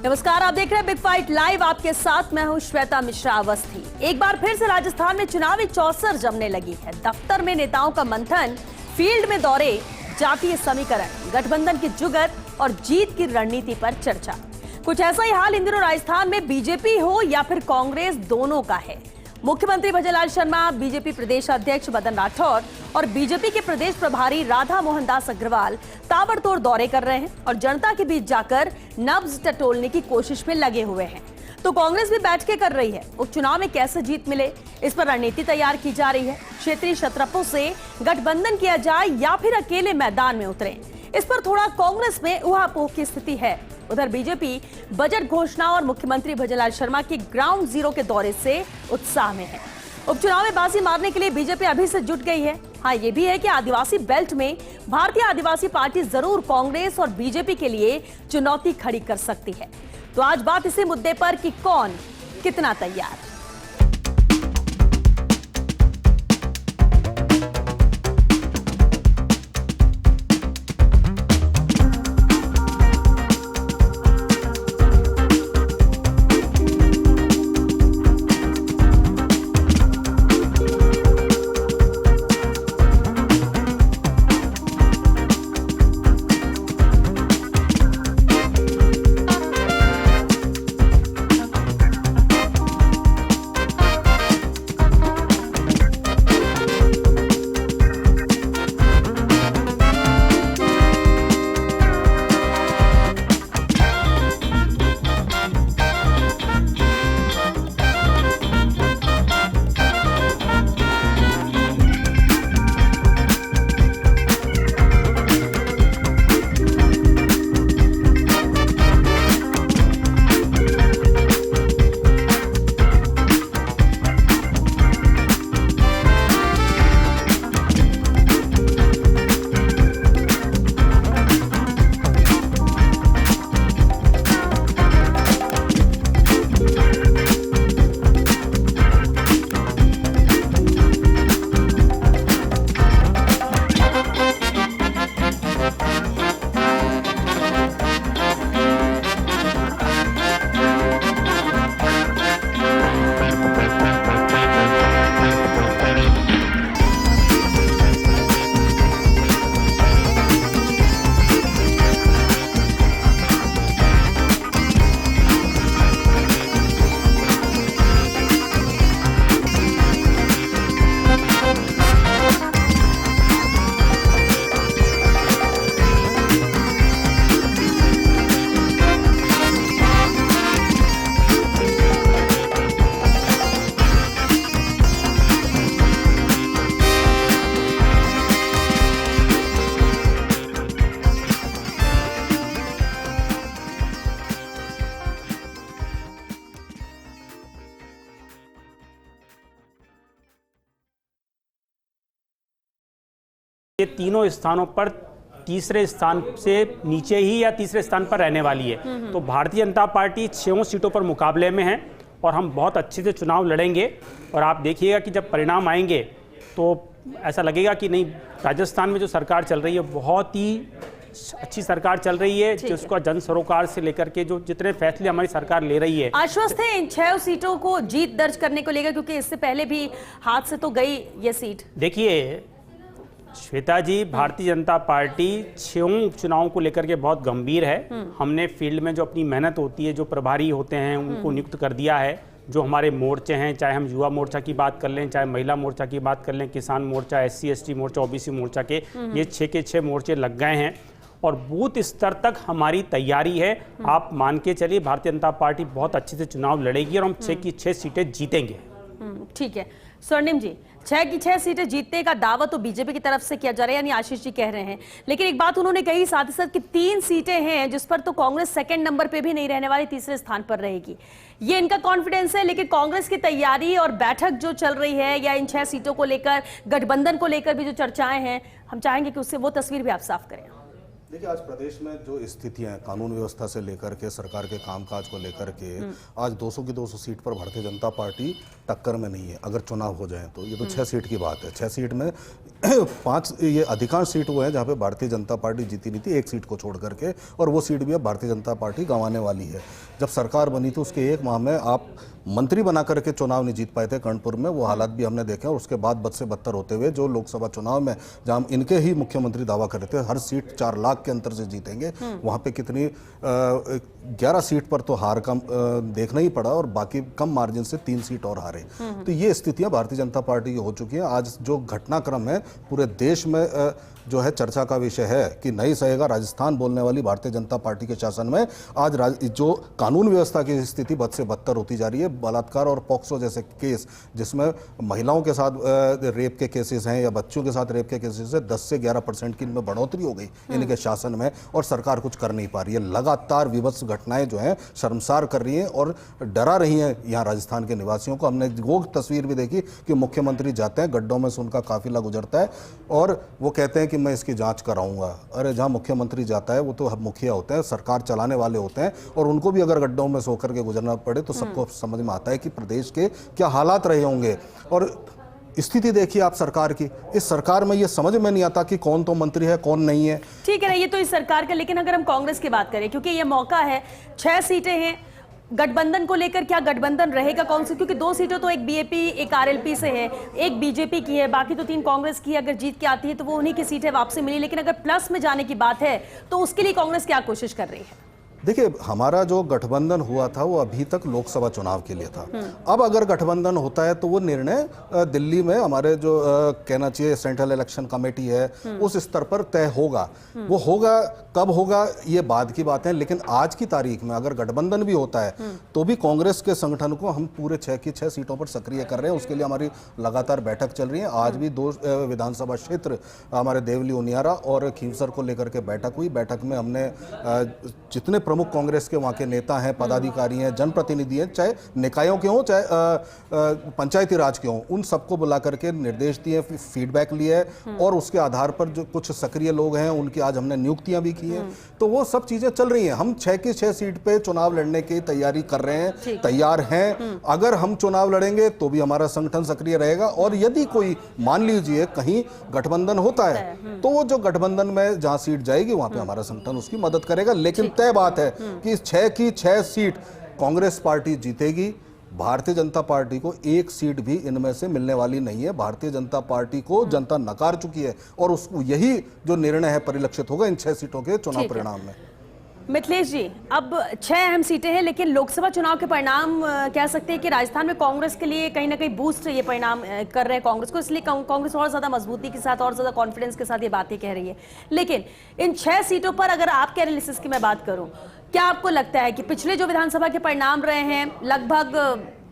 नमस्कार, आप देख रहे हैं बिग फाइट लाइव। आपके साथ मैं हूं श्वेता मिश्रा अवस्थी। एक बार फिर से राजस्थान में चुनावी चौसर जमने लगी है। दफ्तर में नेताओं का मंथन, फील्ड में दौरे, जातीय समीकरण, गठबंधन की जुगत और जीत की रणनीति पर चर्चा। कुछ ऐसा ही हाल इन दिनों राजस्थान में बीजेपी हो या फिर कांग्रेस, दोनों का है। मुख्यमंत्री भजनलाल शर्मा, बीजेपी प्रदेश अध्यक्ष मदन राठौर और बीजेपी के प्रदेश प्रभारी राधा मोहन दास अग्रवाल ताबड़तोड़ दौरे कर रहे हैं और जनता के बीच जाकर नब्ज टटोलने की कोशिश में लगे हुए हैं। तो कांग्रेस भी बैठकें कर रही है। उपचुनाव में कैसे जीत मिले, इस पर रणनीति तैयार की जा रही है। क्षेत्रीय क्षत्रपों से गठबंधन किया जाए या फिर अकेले मैदान में उतरे, इस पर थोड़ा कांग्रेस में ऊहापोह की स्थिति है। उधर बीजेपी बजट घोषणा और मुख्यमंत्री भजनलाल शर्मा के ग्राउंड जीरो के दौरे से उत्साह में है। उपचुनाव में बाजी मारने के लिए बीजेपी अभी से जुट गई है। हाँ, ये भी है कि आदिवासी बेल्ट में भारतीय आदिवासी पार्टी जरूर कांग्रेस और बीजेपी के लिए चुनौती खड़ी कर सकती है। तो आज बात इसी मुद्दे पर कि कौन कितना तैयार। ये तीनों स्थानों पर तीसरे स्थान से नीचे ही या तीसरे स्थान पर रहने वाली है। तो भारतीय जनता पार्टी 6 सीटों पर मुकाबले में है और हम बहुत अच्छे से चुनाव लड़ेंगे। और आप देखिएगा कि जब परिणाम आएंगे तो ऐसा लगेगा कि नहीं, राजस्थान में जो सरकार चल रही है बहुत ही अच्छी सरकार चल रही है, जिसको जन सरोकार से लेकर के जो जितने फैसले हमारी सरकार ले रही है। आश्वस्त है इन 6 सीटों को जीत दर्ज करने को लेकर, क्योंकि इससे पहले भी हाथ से तो गई ये सीट। देखिए श्वेता जी, भारतीय जनता पार्टी 6 चुनावों को लेकर के बहुत गंभीर है। हमने फील्ड में जो अपनी मेहनत होती है, जो प्रभारी होते हैं उनको नियुक्त कर दिया है। जो हमारे मोर्चे हैं, चाहे हम युवा मोर्चा की बात कर लें, चाहे महिला मोर्चा की बात कर लें, किसान मोर्चा, SC ST मोर्चा, OBC मोर्चा के, ये 6 के 6 मोर्चे लग गए हैं और बूथ स्तर तक हमारी तैयारी है। आप मान के चलिए भारतीय जनता पार्टी बहुत अच्छे से चुनाव लड़ेगी और हम 6 की 6 सीटें जीतेंगे। ठीक है स्वर्णिम जी, 6 की 6 सीटें जीतने का दावा तो बीजेपी की तरफ से किया जा रहा है, यानी आशीष जी कह रहे हैं। लेकिन एक बात उन्होंने कही साथ ही साथ कि 3 सीटें हैं जिस पर तो कांग्रेस सेकंड नंबर पे भी नहीं रहने वाली, तीसरे स्थान पर रहेगी। ये इनका कॉन्फिडेंस है। लेकिन कांग्रेस की तैयारी और बैठक जो चल रही है या इन 6 सीटों को लेकर, गठबंधन को लेकर भी जो चर्चाएं हैं, हम चाहेंगे कि उससे वो तस्वीर भी आप साफ करें। देखिए, आज प्रदेश में जो स्थितियां हैं कानून व्यवस्था से लेकर के सरकार के कामकाज को लेकर के, आज 200 की 200 सीट पर भारतीय जनता पार्टी टक्कर में नहीं है। अगर चुनाव हो जाए तो ये तो 6 सीट की बात है। 6 सीट में 5 ये अधिकांश सीट वो है जहाँ पे भारतीय जनता पार्टी जीती नहीं थी, 1 सीट को छोड़ करके, और वो सीट भी अब भारतीय जनता पार्टी गंवाने वाली है। जब सरकार बनी थी उसके 1 माह में आप मंत्री बना करके चुनाव नहीं जीत पाए थे कर्णपुर में, वो हालात भी हमने देखे। और उसके बाद बद से बदतर होते हुए जो लोकसभा चुनाव में जहां इनके ही मुख्यमंत्री दावा कर रहे थे हर सीट 4 लाख के अंतर से जीतेंगे, वहां पे कितनी 11 सीट पर तो हार कम देखना ही पड़ा, और बाकी कम मार्जिन से 3 सीट और हारे। तो ये स्थितियां भारतीय जनता पार्टी की हो चुकी हैं। आज जो घटनाक्रम है पूरे देश में जो है चर्चा का विषय है कि नहीं सहेगा राजस्थान बोलने वाली भारतीय जनता पार्टी के शासन में आज जो कानून व्यवस्था की स्थिति बद से बदतर होती जा रही है। बलात्कार और पॉक्सो जैसे केस जिसमें महिलाओं के साथ रेप के केसेस हैं या बच्चों के साथ रेप के केसेस है, 10 से 11% की इनमें बढ़ोतरी हो गई इनके शासन में, और सरकार कुछ कर नहीं पा रही है। लगातार विभत्स घटनाएं जो हैं शर्मसार कर रही हैं और डरा रही हैं यहाँ राजस्थान के निवासियों को। हमने वो तस्वीर भी देखी कि मुख्यमंत्री जाते हैं, गड्ढों में से उनका काफिला गुजरता है और वो कहते हैं कि मैं इसकी जांच कराऊंगा। अरे जहां मुख्यमंत्री जाता है वो तो मुखिया होते हैं, सरकार चलाने वाले होते हैं, और उनको भी अगर गड्ढों में सो करके गुजरना पड़े तो सबको समझ में आता है कि प्रदेश के क्या हालात रहे होंगे। और स्थिति देखिए आप सरकार की, इस सरकार में ये समझ में नहीं आता कि कौन तो मंत्री है कौन नहीं है। ठीक है ना, ये तो इस सरकार का, लेकिन अगर हम कांग्रेस की बात करें, क्योंकि ये मौका है, 6 सीटें हैं, गठबंधन को लेकर क्या गठबंधन रहेगा कौन सी? क्योंकि 2 सीटें तो एक बीएपी एक आरएलपी से है, एक बीजेपी की है, बाकी तो 3 कांग्रेस की। अगर जीत के आती है तो वो उन्हीं की सीटें वापसी मिली, लेकिन अगर प्लस में जाने की बात है तो उसके लिए कांग्रेस क्या कोशिश कर रही है? देखिए, हमारा जो गठबंधन हुआ था वो अभी तक लोकसभा चुनाव के लिए था। अब अगर गठबंधन होता है तो वो निर्णय दिल्ली में हमारे जो कहना चाहिए सेंट्रल इलेक्शन कमेटी है उस स्तर पर तय होगा। वो होगा कब होगा ये बाद की बात है, लेकिन आज की तारीख में अगर गठबंधन भी होता है तो भी कांग्रेस के संगठन को हम पूरे 6 की 6 सीटों पर सक्रिय कर रहे हैं। उसके लिए हमारी लगातार बैठक चल रही है। आज भी 2 विधानसभा क्षेत्र हमारे देवली उनियारा और खींवसर को लेकर के बैठक हुई। बैठक में हमने जितने प्रमुख कांग्रेस के वहाँ के नेता हैं, पदाधिकारी हैं, जनप्रतिनिधि हैं, चाहे निकायों के हों चाहे पंचायती राज के हों, उन सबको बुला करके निर्देश दिए, फीडबैक लिए, और उसके आधार पर जो कुछ सक्रिय लोग हैं उनकी आज हमने नियुक्तियां भी की हैं। तो वो सब चीजें चल रही हैं। हम 6 की 6 सीट पे चुनाव लड़ने की तैयारी कर रहे हैं, तैयार हैं। अगर हम चुनाव लड़ेंगे तो भी हमारा संगठन सक्रिय रहेगा, और यदि कोई मान लीजिए कहीं गठबंधन होता है तो वो जो गठबंधन में जहां सीट जाएगी वहां पे हमारा संगठन उसकी मदद करेगा। लेकिन तय बात है कि 6 की 6 सीट कांग्रेस पार्टी जीतेगी। भारतीय जनता पार्टी को 1 सीट भी इनमें से मिलने वाली नहीं है। भारतीय जनता पार्टी को जनता नकार चुकी है, और उसको यही जो निर्णय है परिलक्षित होगा इन 6 सीटों के चुनाव परिणाम में। मिथिलेश जी, अब 6 अहम सीटें हैं, लेकिन लोकसभा चुनाव के परिणाम कह सकते हैं कि राजस्थान में कांग्रेस के लिए कहीं ना कहीं बूस्ट ये परिणाम कर रहे हैं कांग्रेस को, इसलिए कांग्रेस और ज्यादा मजबूती के साथ और ज्यादा कॉन्फिडेंस के साथ ये बातें कह रही है। लेकिन इन 6 सीटों पर अगर आपके एनालिसिस की मैं बात करूं, क्या आपको लगता है कि पिछले जो विधानसभा के परिणाम रहे हैं लगभग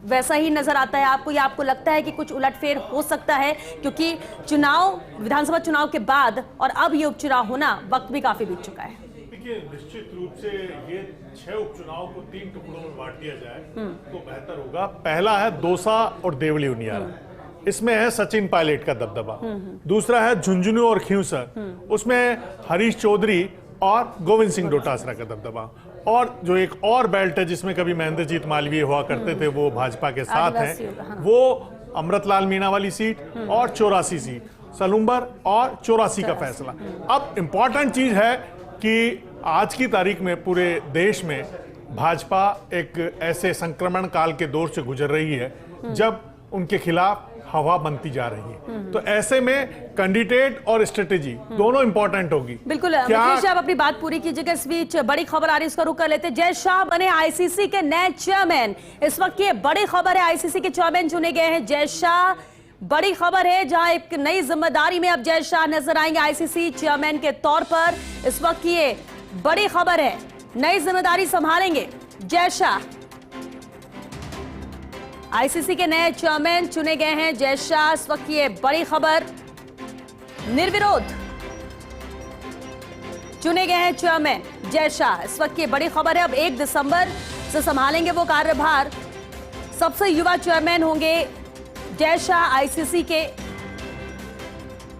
वैसा ही नजर आता है आपको, या आपको लगता है कि कुछ उलटफेर हो सकता है? क्योंकि चुनाव, विधानसभा चुनाव के बाद और अब ये उपचुनाव होना, वक्त भी काफी बीत चुका है। निश्चित रूप से ये 6 उपचुनाव को 3 टुकड़ों में बांट दिया जाए तो बेहतर होगा। पहला है दौसा और देवली उनियारा, इसमें है सचिन पायलट का दबदबा। दूसरा है झुंझुनू और खींवसर, उसमें हरीश चौधरी और गोविंद सिंह डोटासरा का दबदबा। और जो एक और बेल्ट है जिसमें कभी महेंद्रजीत मालवीय हुआ करते थे, वो भाजपा के साथ है, वो अमृतलाल मीणा वाली सीट और 84 सीट, सलूम्बर और 84 का फैसला। अब इंपॉर्टेंट चीज है कि आज की तारीख में पूरे देश में भाजपा एक ऐसे संक्रमण काल के दौर से गुजर रही है जब उनके खिलाफ हवा बनती जा रही है। तो ऐसे में कैंडिडेट और स्ट्रेटेजी दोनों इंपॉर्टेंट होगी। बिल्कुल, मिथिलेश आप अपनी बात पूरी कीजिएगा। इस बीच बड़ी खबर आ रही है, उसका रुख कर लेते हैं। जय शाह बने आईसीसी के नए चेयरमैन। इस वक्त ये बड़ी खबर है, आईसीसी के चेयरमैन चुने गए हैं जय शाह। बड़ी खबर है, जहां एक नई जिम्मेदारी में अब जय शाह नजर आएंगे आईसीसी चेयरमैन के तौर पर। इस वक्त ये बड़ी खबर है, नई जिम्मेदारी संभालेंगे जय शाह। आईसीसी के नए चेयरमैन चुने गए हैं जय शाह। इस वक्त ये बड़ी खबर, निर्विरोध चुने गए हैं चेयरमैन जय शाह। इस वक्त ये बड़ी खबर है, अब 1 दिसंबर से संभालेंगे वो कार्यभार। सबसे युवा चेयरमैन होंगे जय शाह आईसीसी के।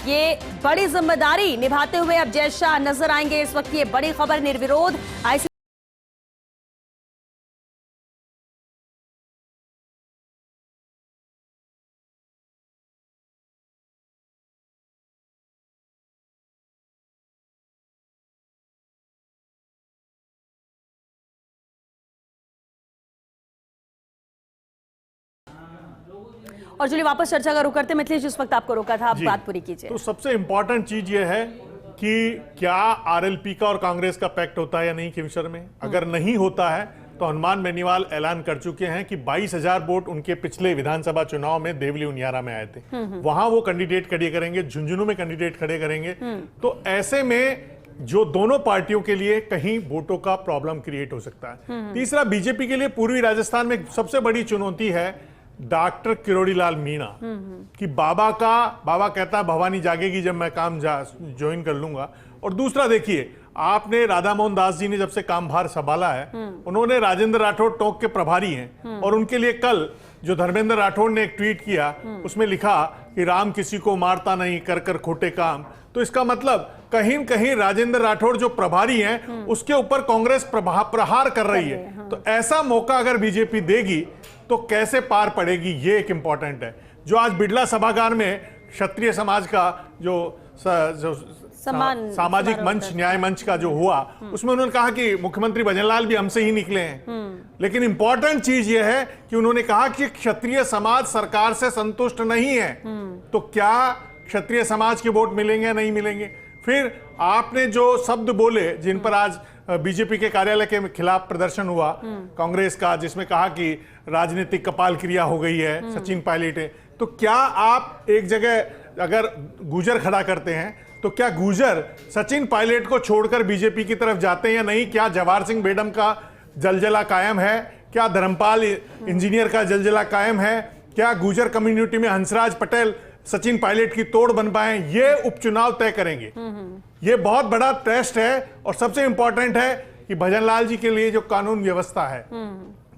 ये बड़ी जिम्मेदारी निभाते हुए अब जय शाह नजर आएंगे। इस वक्त ये बड़ी खबर, निर्विरोध ICC और चलिए वापस चर्चा का रुख करते। मिथिलेश, जिस वक्त आपको रोका था, आप बात पूरी कीजिए। तो सबसे इंपॉर्टेंट चीज ये है कि क्या आरएलपी का और कांग्रेस का पैक्ट होता है या नहीं किमशर में। अगर नहीं होता है तो हनुमान बेनीवाल ऐलान कर चुके हैं कि 22,000 वोट उनके पिछले विधानसभा चुनाव में देवली उनियारा में आए थे, वहां वो कैंडिडेट खड़े करेंगे, झुंझुनू में कैंडिडेट खड़े करेंगे। तो ऐसे में जो दोनों पार्टियों के लिए कहीं वोटों का प्रॉब्लम क्रिएट हो सकता है। तीसरा, बीजेपी के लिए पूर्वी राजस्थान में सबसे बड़ी चुनौती है डॉक्टर किरोड़ीलाल मीणा कि बाबा कहता है भवानी जागेगी जब मैं काम ज्वाइन कर लूंगा। और दूसरा देखिए, आपने राधा मोहन दास जी ने जब से कामभार संभाला है, उन्होंने राजेंद्र राठौड़ टोंक के प्रभारी हैं, और उनके लिए कल जो धर्मेंद्र राठौड़ ने एक ट्वीट किया उसमें लिखा कि राम किसी को मारता नहीं, कर कर खोटे काम। तो इसका मतलब कहीं कहीं राजेंद्र राठौड़ जो प्रभारी हैं उसके ऊपर कांग्रेस प्रहार कर रही है। तो ऐसा मौका अगर बीजेपी देगी तो कैसे पार पड़ेगी, ये एक इंपॉर्टेंट है। जो आज बिड़ला सभागार में क्षत्रिय समाज का जो सामाजिक मंच, न्याय मंच का जो हुआ, उसमें उन्होंने कहा कि मुख्यमंत्री भजनलाल भी हमसे ही निकले हैं। लेकिन इंपॉर्टेंट चीज यह है कि उन्होंने कहा कि क्षत्रिय समाज सरकार से संतुष्ट नहीं है। तो क्या क्षत्रिय समाज के वोट मिलेंगे या नहीं मिलेंगे? फिर आपने जो शब्द बोले जिन पर आज बीजेपी के कार्यालय के खिलाफ प्रदर्शन हुआ कांग्रेस का, जिसमें कहा कि राजनीतिक कपाल क्रिया हो गई है, सचिन पायलट है, तो क्या आप एक जगह अगर गुजर खड़ा करते हैं तो क्या गुजर सचिन पायलट को छोड़कर बीजेपी की तरफ जाते हैं या नहीं? क्या जवाहर सिंह बेडम का जलजला कायम है? क्या धर्मपाल इंजीनियर का जलजला कायम है? क्या गुजर कम्युनिटी में हंसराज पटेल सचिन पायलट की तोड़ बन पाए? ये उपचुनाव तय करेंगे। ये बहुत बड़ा टेस्ट है। और सबसे इंपॉर्टेंट है कि भजनलाल जी के लिए जो कानून व्यवस्था है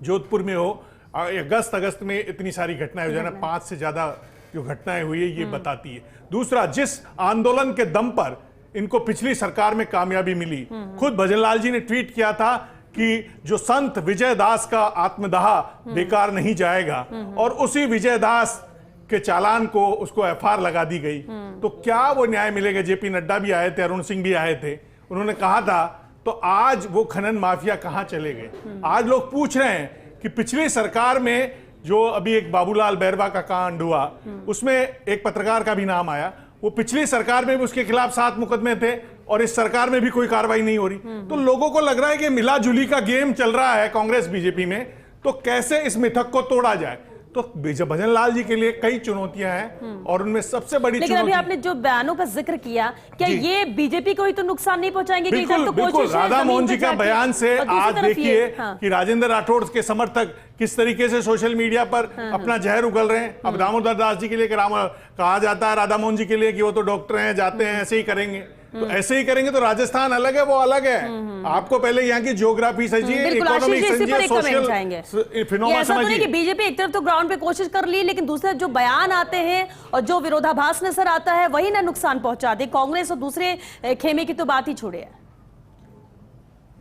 जोधपुर में हो, अगस्त में इतनी सारी घटनाएं हो जाना, 5 से ज्यादा जो घटनाएं हुई है ये बताती है। दूसरा, जिस आंदोलन के दम पर इनको पिछली सरकार में कामयाबी मिली, खुद भजनलाल जी ने ट्वीट किया था कि जो संत विजय दास का आत्मदाह बेकार नहीं जाएगा, और उसी विजय दास के चालान को उसको FR लगा दी गई। तो क्या वो न्याय मिलेगा? जेपी नड्डा भी आए थे, अरुण सिंह भी आए थे, उन्होंने कहा था। तो आज वो खनन माफिया कहां चले गए? आज लोग पूछ रहे हैं कि पिछली सरकार में जो अभी एक बाबूलाल बैरवा का कांड हुआ, उसमें एक पत्रकार का भी नाम आया, वो पिछली सरकार में भी उसके खिलाफ 7 मुकदमे थे और इस सरकार में भी कोई कार्रवाई नहीं हो रही। तो लोगों को लग रहा है कि मिला जुली का गेम चल रहा है कांग्रेस बीजेपी में, तो कैसे इस मिथक को तोड़ा जाए? तो भजनलाल जी के लिए कई चुनौतियां हैं और उनमें सबसे बड़ी लेकिन अभी आपने जो बयानों का जिक्र किया, क्या ये बीजेपी को ही तो नुकसान नहीं पहुंचाएंगे? बिल्कुल। राधा मोहन जी का बयान से आज देखिए कि राजेंद्र राठौड़ के समर्थक किस तरीके से सोशल मीडिया पर अपना जहर उगल रहे हैं। अब दामोदर दास जी के लिए कहा जाता है, राधा मोहन जी के लिए कि वो तो डॉक्टर हैं, जाते हैं, ऐसे ही करेंगे। तो ऐसे ही करेंगे तो राजस्थान अलग है, वो अलग है। आपको पहले यहाँ की ज्योग्राफी समझिए, इकोनॉमिक समझिए, सोशल फिनोमेना समझिए। कि बीजेपी एक तरफ तो ग्राउंड पे कोशिश कर ली, लेकिन दूसरे जो बयान आते हैं और जो विरोधाभास नजर आता है वही ना नुकसान पहुंचा दे। कांग्रेस और दूसरे खेमे की तो बात ही छोड़े है।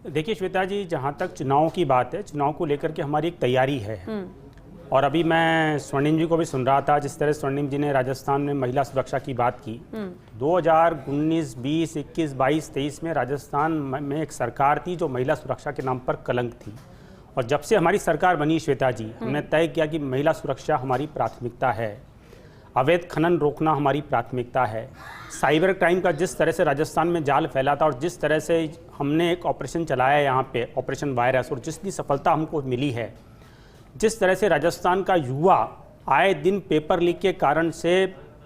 देखिए श्वेता जी, जहां तक चुनाव की बात है, चुनाव को लेकर के हमारी एक तैयारी है। और अभी मैं स्वर्णिम जी को भी सुन रहा था, जिस तरह स्वर्णिम जी ने राजस्थान में महिला सुरक्षा की बात की। 2019, 20, 21, 22, 23 में राजस्थान में एक सरकार थी जो महिला सुरक्षा के नाम पर कलंक थी। और जब से हमारी सरकार बनी श्वेता जी, हमने तय किया कि महिला सुरक्षा हमारी प्राथमिकता है, अवैध खनन रोकना हमारी प्राथमिकता है। साइबर क्राइम का जिस तरह से राजस्थान में जाल फैला था और जिस तरह से हमने एक ऑपरेशन चलाया यहाँ पे, ऑपरेशन वायरस, और जितनी सफलता हमको मिली है, जिस तरह से राजस्थान का युवा आए दिन पेपर लीक के कारण से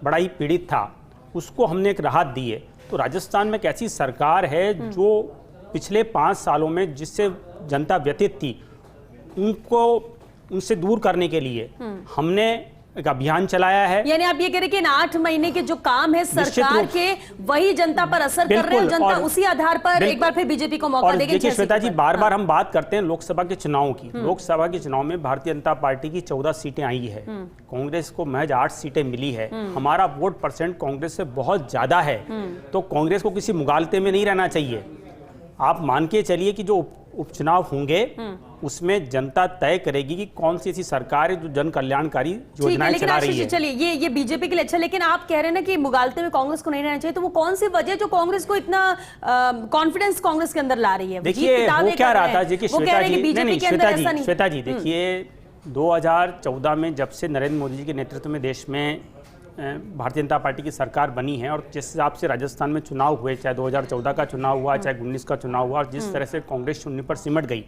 बड़ा ही पीड़ित था, उसको हमने एक राहत दी है। तो राजस्थान में एक ऐसी सरकार है जो पिछले 5 सालों में जिससे जनता व्यथित थी, उनसे दूर करने के लिए हमने एक अभियान चलाया है। यानी आप ये कह रहे हैं कि इन 8 महीने के जो काम है सरकार के, वही जनता पर असर कर रहे हैं, जनता उसी आधार पर एक बार फिर बीजेपी को मौका देगी। देखिए श्वेता जी, बार बार हम बात करते हैं लोकसभा के चुनाव की। लोकसभा के चुनाव में भारतीय जनता पार्टी की 14 सीटें आई है, कांग्रेस को महज 8 सीटें मिली है। हमारा वोट परसेंट कांग्रेस से बहुत ज्यादा है, तो कांग्रेस को किसी मुगालते में नहीं रहना चाहिए। आप मान के चलिए कि जो उपचुनाव होंगे उसमें जनता तय करेगी कि कौन सी ऐसी सरकार है जो जन कल्याणकारी योजनाएं चला रही है। चलिए ये बीजेपी के लिए अच्छा, लेकिन आप कह रहे हैं ना कि मुगालते में कांग्रेस को नहीं रहना चाहिए, तो वो कौन सी वजह जो कांग्रेस को इतना कॉन्फिडेंस कांग्रेस के अंदर ला रही है? देखिए वो क्या रहा था, देखिए श्वेता जी देखिए 2014 में जब से नरेंद्र मोदी जी के नेतृत्व में देश में भारतीय जनता पार्टी की सरकार बनी है, और जिस हिसाब से राजस्थान में चुनाव हुए, चाहे 2014 का चुनाव हुआ, चाहे 19 का चुनाव हुआ, और जिस तरह से कांग्रेस शून्य पर सिमट गई,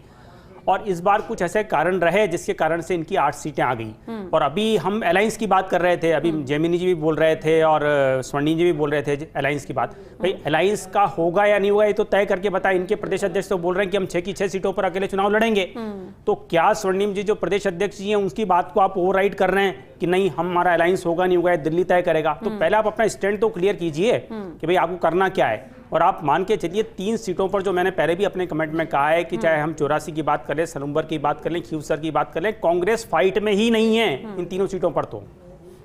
और इस बार कुछ ऐसे कारण रहे जिसके कारण से इनकी 8 सीटें आ गई। और अभी हम अलायंस की बात कर रहे थे, अभी जैमिनी जी भी बोल रहे थे और स्वर्णिम जी भी बोल रहे थे अलायंस की बात। भाई अलायंस का होगा या नहीं होगा ये तो तय करके बताए। इनके प्रदेश अध्यक्ष तो बोल रहे हैं कि हम 6 की 6 सीटों पर अकेले चुनाव लड़ेंगे। तो क्या स्वर्णिम जी जो प्रदेश अध्यक्ष जी हैं उनकी बात को आप ओवरराइड कर रहे हैं कि नहीं हमारा अलायंस होगा नहीं होगा, दिल्ली तय करेगा? तो पहले आप अपना स्टैंड तो क्लियर कीजिए कि भाई आपको करना क्या है। और आप मान के चलिए 3 सीटों पर, जो मैंने पहले भी अपने कमेंट में कहा है कि चाहे हम 84 की बात करें, सलूम्बर की बात कर लें, खीवसर की बात कर लें, कांग्रेस फाइट में ही नहीं है इन तीनों सीटों पर। तो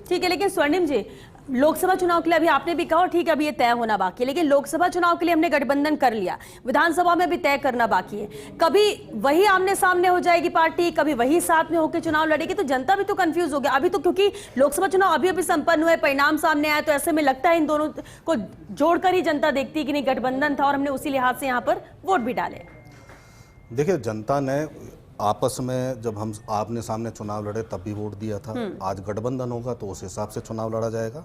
ठीक है, लेकिन स्वर्णिम जी लोकसभा चुनाव के लिए अभी आपने भी कहा, ठीक है अभी ये तय होना बाकी है, लेकिन लोकसभा चुनाव के लिए हमने गठबंधन कर लिया, विधानसभा में भी तय करना बाकी है। कभी वही आमने सामने हो जाएगी पार्टी, कभी वही साथ में होकर चुनाव लड़ेगी, तो जनता भी तो कंफ्यूज हो गया अभी तो, क्योंकि लोकसभा चुनाव अभी अभी संपन्न हुए, परिणाम सामने आया, तो ऐसे में लगता है इन दोनों को जोड़कर ही जनता देखती है कि नहीं गठबंधन था और हमने उसी लिहाज से यहाँ पर वोट भी डाले। देखिए जनता ने आपस में जब हम आपने सामने चुनाव लड़े तब भी वोट दिया था, आज गठबंधन होगा तो उस हिसाब से चुनाव लड़ा जाएगा।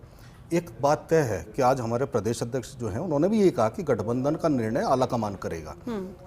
एक बात तय है कि आज हमारे प्रदेश अध्यक्ष जो हैं उन्होंने भी ये कहा कि गठबंधन का निर्णय आलाकमान करेगा।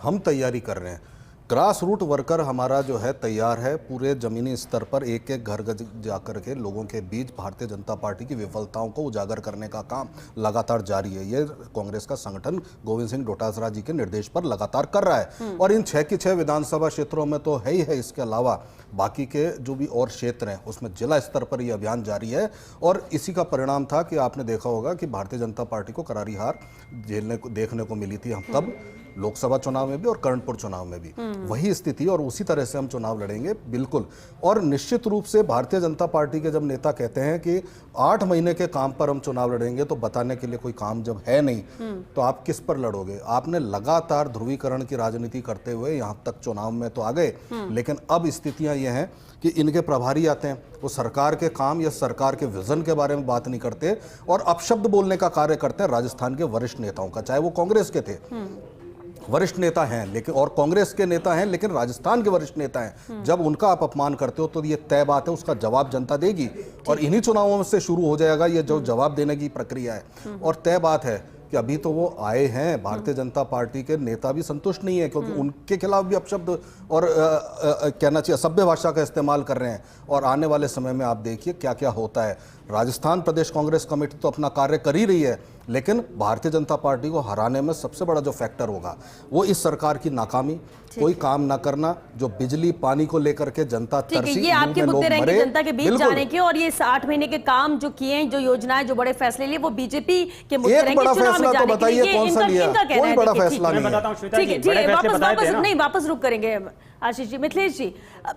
हम तैयारी कर रहे हैं, ग्रास रूट वर्कर हमारा जो है तैयार है, पूरे जमीनी स्तर पर एक एक घर जाकर के लोगों के बीच भारतीय जनता पार्टी की विफलताओं को उजागर करने का काम लगातार जारी है। ये कांग्रेस का संगठन गोविंद सिंह डोटासरा जी के निर्देश पर लगातार कर रहा है। और इन 6 की 6 विधानसभा क्षेत्रों में तो है ही है, इसके अलावा बाकी के जो भी और क्षेत्र हैं उसमें जिला स्तर पर यह अभियान जारी है। और इसी का परिणाम था कि आपने देखा होगा कि भारतीय जनता पार्टी को करारी हार देखने को मिली थी, हम तब लोकसभा चुनाव में भी और कर्णपुर चुनाव में भी वही स्थिति, और उसी तरह से हम चुनाव लड़ेंगे बिल्कुल। और निश्चित रूप से भारतीय जनता पार्टी के जब नेता कहते हैं कि 8 महीने के काम पर हम चुनाव लड़ेंगे, तो बताने के लिए कोई काम जब है नहीं तो आप किस पर लड़ोगे? आपने लगातार ध्रुवीकरण की राजनीति करते हुए यहाँ तक चुनाव में तो आ गए, लेकिन अब स्थितियां ये हैं कि इनके प्रभारी आते हैं, वो सरकार के काम या सरकार के विजन के बारे में बात नहीं करते और अपशब्द बोलने का कार्य करते हैं राजस्थान के वरिष्ठ नेताओं का, चाहे वो कांग्रेस के थे वरिष्ठ नेता हैं लेकिन, और कांग्रेस के नेता हैं लेकिन राजस्थान के वरिष्ठ नेता हैं। जब उनका आप अपमान करते हो तो ये तय बात है, उसका जवाब जनता देगी और इन्हीं चुनावों में से शुरू हो जाएगा ये जो जवाब देने की प्रक्रिया है। और तय बात है कि अभी तो वो आए हैं, भारतीय जनता पार्टी के नेता भी संतुष्ट नहीं है क्योंकि उनके खिलाफ भी अपशब्द और कहना चाहिए असभ्य भाषा का इस्तेमाल कर रहे हैं। और आने वाले समय में आप देखिए क्या क्या होता है। राजस्थान प्रदेश कांग्रेस कमेटी तो अपना कार्य कर ही रही है, लेकिन भारतीय जनता पार्टी को हराने में सबसे बड़ा जो फैक्टर होगा वो इस सरकार की नाकामी, कोई काम ना करना, जो बिजली पानी को लेकर के जनता तरसी, ये आपके मुद्दे रहेंगे जनता के बीच जाने के, और ये 8 महीने के काम जो किए हैं, जो योजनाएं, जो बड़े फैसले लिए, वो बीजेपी के मुद्दे रहेंगे चुनाव में जाने के लिए। कौन सा लिया? कोई बड़ा फैसला नहीं है। वापस रुक करेंगे आशीष जी। मिथिलेश जी,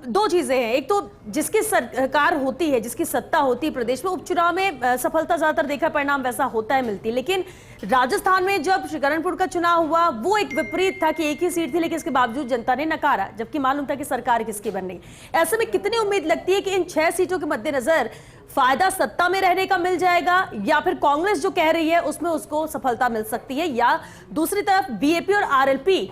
2 चीजें हैं, एक तो जिसकी सरकार होती है, जिसकी सत्ता होती है प्रदेश में, उपचुनाव में सफलता ज्यादातर देखा परिणाम वैसा होता है, मिलती है। लेकिन राजस्थान में जब श्रीकरणपुर का चुनाव हुआ वो एक विपरीत था कि एक ही सीट थी, लेकिन इसके बावजूद जनता ने नकारा, जबकि मालूम था कि सरकार किसकी बन रही। ऐसे में कितनी उम्मीद लगती है कि इन 6 सीटों के मद्देनजर फायदा सत्ता में रहने का मिल जाएगा, या फिर कांग्रेस जो कह रही है उसमें उसको सफलता मिल सकती है, या दूसरी तरफ बीएपी और आरएलपी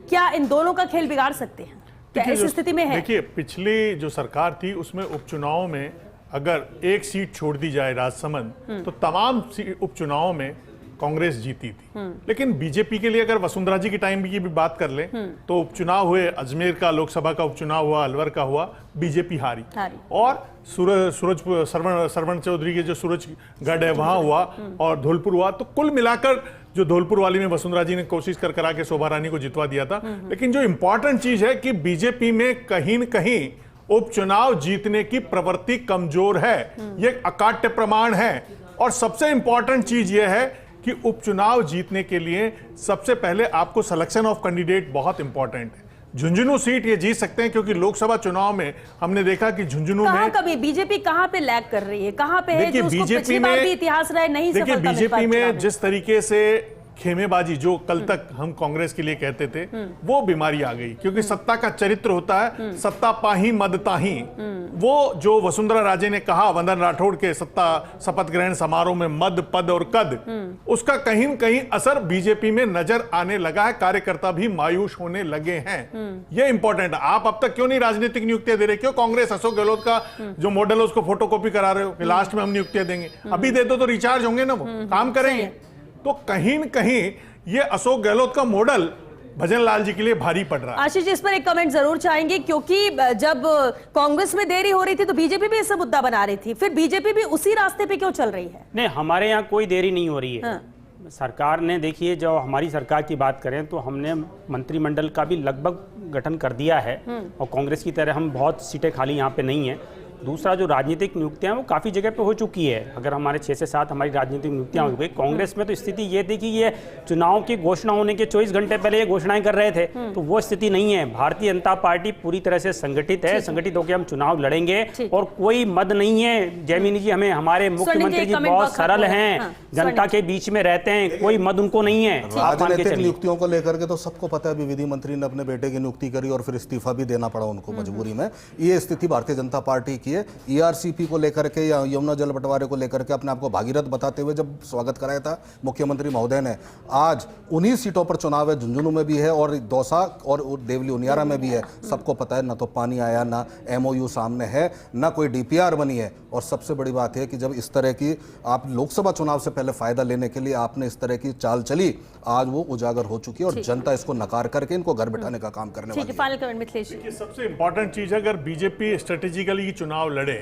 क्या इन दोनों का खेल बिगाड़ सकते हैं? क्या ऐसी स्थिति में है? देखिए, पिछली जो सरकार थी उसमें उपचुनाव में अगर एक सीट छोड़ दी जाए राजसमंद, तो तमाम उपचुनावों में कांग्रेस जीती थी। लेकिन बीजेपी के लिए अगर वसुंधरा जी की टाइम की भी बात कर ले तो उपचुनाव हुए, अजमेर का लोकसभा का उपचुनाव हुआ, अलवर का हुआ, बीजेपी हारी। और सरवण चौधरी के जो सूरजगढ़ है वहां हुआ, और धौलपुर हुआ। तो कुल मिलाकर जो धौलपुर वाली में वसुंधरा जी ने कोशिश कर करा के शोभा रानी को जितवा दिया था। लेकिन जो इंपॉर्टेंट चीज है कि बीजेपी में कहीं न कहीं उपचुनाव जीतने की प्रवृत्ति कमजोर है, ये अकाट्य प्रमाण है। और सबसे इंपॉर्टेंट चीज यह है कि उपचुनाव जीतने के लिए सबसे पहले आपको सिलेक्शन ऑफ कैंडिडेट बहुत इंपॉर्टेंट है। झुंझुनू सीट ये जीत सकते हैं क्योंकि लोकसभा चुनाव में हमने देखा कि झुंझुनू में कभी बीजेपी कहां पे लैग कर रही है, कहां पे है जो उसको पिछली बार भी इतिहास रहा है नहीं सफलता मिल पाई बीजेपी में चुनाव में। जिस तरीके से खेमेबाजी जो कल तक हम कांग्रेस के लिए कहते थे, वो बीमारी आ गई क्योंकि सत्ता का चरित्र होता है सत्ता पाही मद ताही। वो जो वसुंधरा राजे ने कहा वंदन राठौड़ के सत्ता शपथ ग्रहण समारोह में मद पद और कद, उसका कहीं न कहीं असर बीजेपी में नजर आने लगा है। कार्यकर्ता भी मायूस होने लगे हैं, ये इंपॉर्टेंट है। आप अब तक क्यों नहीं राजनीतिक नियुक्तियां दे रहे? क्यों कांग्रेस अशोक गहलोत का जो मॉडल है उसको फोटोकॉपी करा रहे हो कि लास्ट में हम नियुक्तियां देंगे? अभी दे दो तो रिचार्ज होंगे ना, वो काम करेंगे। तो कहीं न कहीं ये अशोक गहलोत का मॉडल भजन लाल जी के लिए भारी पड़ रहा है। आशीष जी, इस पर एक कमेंट जरूर चाहेंगे क्योंकि जब कांग्रेस में देरी हो रही थी तो बीजेपी भी इससे मुद्दा बना रही थी, फिर बीजेपी भी उसी रास्ते पे क्यों चल रही है? नहीं, हमारे यहाँ कोई देरी नहीं हो रही है। हाँ। सरकार ने, देखिए, जो हमारी सरकार की बात करें तो हमने मंत्रिमंडल का भी लगभग गठन कर दिया है और कांग्रेस की तरह हम बहुत सीटें खाली यहाँ पे नहीं है। दूसरा, जो राजनीतिक नियुक्तियां हैं वो काफ़ी जगह पे हो चुकी है। अगर हमारे 6 से 7 हमारी राजनीतिक नियुक्तियां हो गई। कांग्रेस में तो स्थिति ये थी कि ये चुनाव की घोषणा होने के 24 घंटे पहले ये घोषणाएं कर रहे थे, तो वो स्थिति नहीं है। भारतीय जनता पार्टी पूरी तरह से संगठित है, संगठित होकर हम चुनाव लड़ेंगे और कोई मद नहीं है। जयमिनी जी, हमें हमारे मुख्यमंत्री जी बहुत सरल हैं, जनता के बीच में रहते हैं, कोई मद उनको नहीं है। राजनीतिक नियुक्तियों को लेकर के तो सबको पता है, विधि मंत्री ने अपने बेटे की नियुक्ति करी और फिर इस्तीफा भी देना पड़ा उनको मजबूरी में। ये स्थिति भारतीय जनता पार्टी की है। ईआरसीपी को लेकर के या यमुना जल बंटवारे को लेकर के अपने आप को भागीरथ बताते हुए जब स्वागत कराया था मुख्यमंत्री महोदय ने, आज 19 सीटों पर चुनाव है। झुंझुनू में भी है और दौसा और देवली उनियारा में भी है। सबको पता है, ना तो पानी आया, ना एमओयू सामने है, ना कोई डीपीआर बनी है। और सबसे बड़ी बात है कि जब इस तरह की आप लोकसभा चुनाव से पहले फायदा लेने के लिए आपने इस तरह की चाल चली, आज वो उजागर हो चुकी है और जनता इसको नकार करके इनको घर बैठाने का काम करने वाली है। फाइनल कमेंट मिथिलेश जी। सबसे इंपॉर्टेंट चीज है, अगर बीजेपी स्ट्रेटेजिकली चुनाव लड़े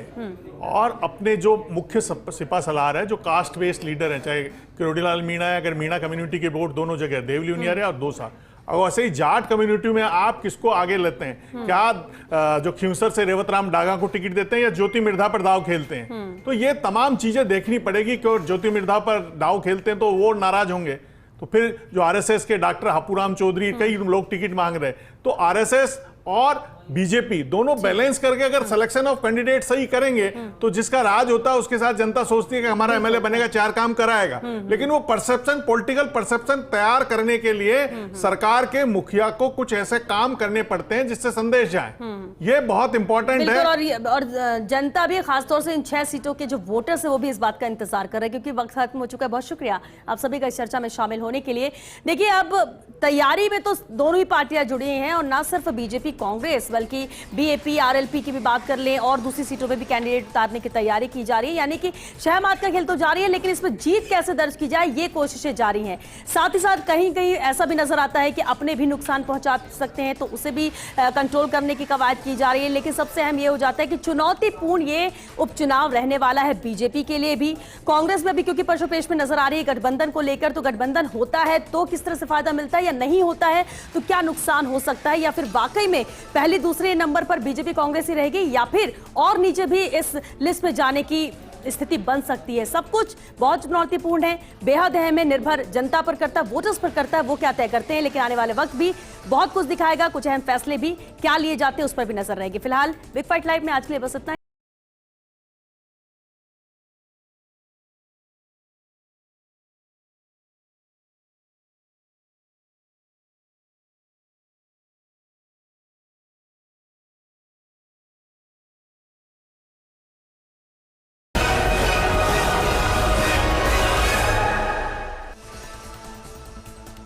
और अपने जो मुख्य सिपा सलार है, जो कास्ट बेस्ड लीडर है, चाहे किरोड़ीलाल मीणा है, अगर मीणा कम्युनिटी के वोट दोनों जगह, देवली उनियारा और दौसा, और वैसे ही जाट कम्युनिटी में आप किसको आगे लेते हैं? क्या जो खींवसर से रेवत राम डागा को टिकट देते हैं या ज्योति मिर्धा पर दाव खेलते हैं? तो ये तमाम चीजें देखनी पड़ेगी कि ज्योति मिर्धा पर दाव खेलते हैं तो वो नाराज होंगे। तो फिर जो आरएसएस के डॉक्टर हापूराम चौधरी, कई लोग टिकट मांग रहे, तो आरएसएस और बीजेपी दोनों बैलेंस करके अगर सिलेक्शन ऑफ कैंडिडेट सही करेंगे तो जिसका राज होता है उसके साथ जनता सोचती है कि हमारा एमएलए बनेगा, 4 काम कराएगा। लेकिन वो परसेप्शन, पॉलिटिकल परसेप्शन तैयार करने के लिए सरकार के मुखिया को कुछ ऐसे काम करने पड़ते हैं जिससे संदेश जाए। ये बहुत इंपॉर्टेंट है। और जनता भी, खासतौर से इन 6 सीटों के जो वोटर्स है वो भी इस बात का इंतजार कर रहे हैं क्योंकि वक्त खत्म हो चुका है। बहुत शुक्रिया आप सभी का इस चर्चा में शामिल होने के लिए। देखिए, अब तैयारी में तो दोनों ही पार्टियां जुड़ी हैं और ना सिर्फ बीजेपी कांग्रेस बल्कि बीएपी आरएलपी की भी बात कर लें और दूसरी सीटों पे भी कैंडिडेट उतारने की तैयारी की जा रही है। यानी कि शहमात का खेल तो जारी है, लेकिन इसमें जीत कैसे दर्ज की जाए ये कोशिशें जारी हैं। साथ ही साथ कहीं कहीं ऐसा भी नजर आता है कि अपने भी नुकसान पहुंचा सकते हैं, तो उसे भी कंट्रोल करने की कवायद की जा रही है। लेकिन सबसे अहम ये हो जाता है कि चुनौतीपूर्ण ये उपचुनाव रहने वाला है बीजेपी के लिए भी, कांग्रेस में भी, क्योंकि पशुपेश में नजर आ रही है गठबंधन को लेकर। तो गठबंधन होता है तो किस तरह से फायदा मिलता है या नहीं होता है तो क्या नुकसान हो सकता है, या फिर वाकई में पहली दूसरे नंबर पर बीजेपी कांग्रेस ही रहेगी या फिर और नीचे भी इस लिस्ट में जाने की स्थिति बन सकती है। सब कुछ बहुत चुनौतीपूर्ण है, बेहद अहम है, निर्भर जनता पर करता है, वोटर्स पर करता है, वो क्या तय करते हैं। लेकिन आने वाले वक्त भी बहुत कुछ दिखाएगा, कुछ अहम फैसले भी क्या लिए जाते हैं उस पर भी नजर रहेगी। फिलहाल बिग फाइट लाइव में आज के लिए बस इतना।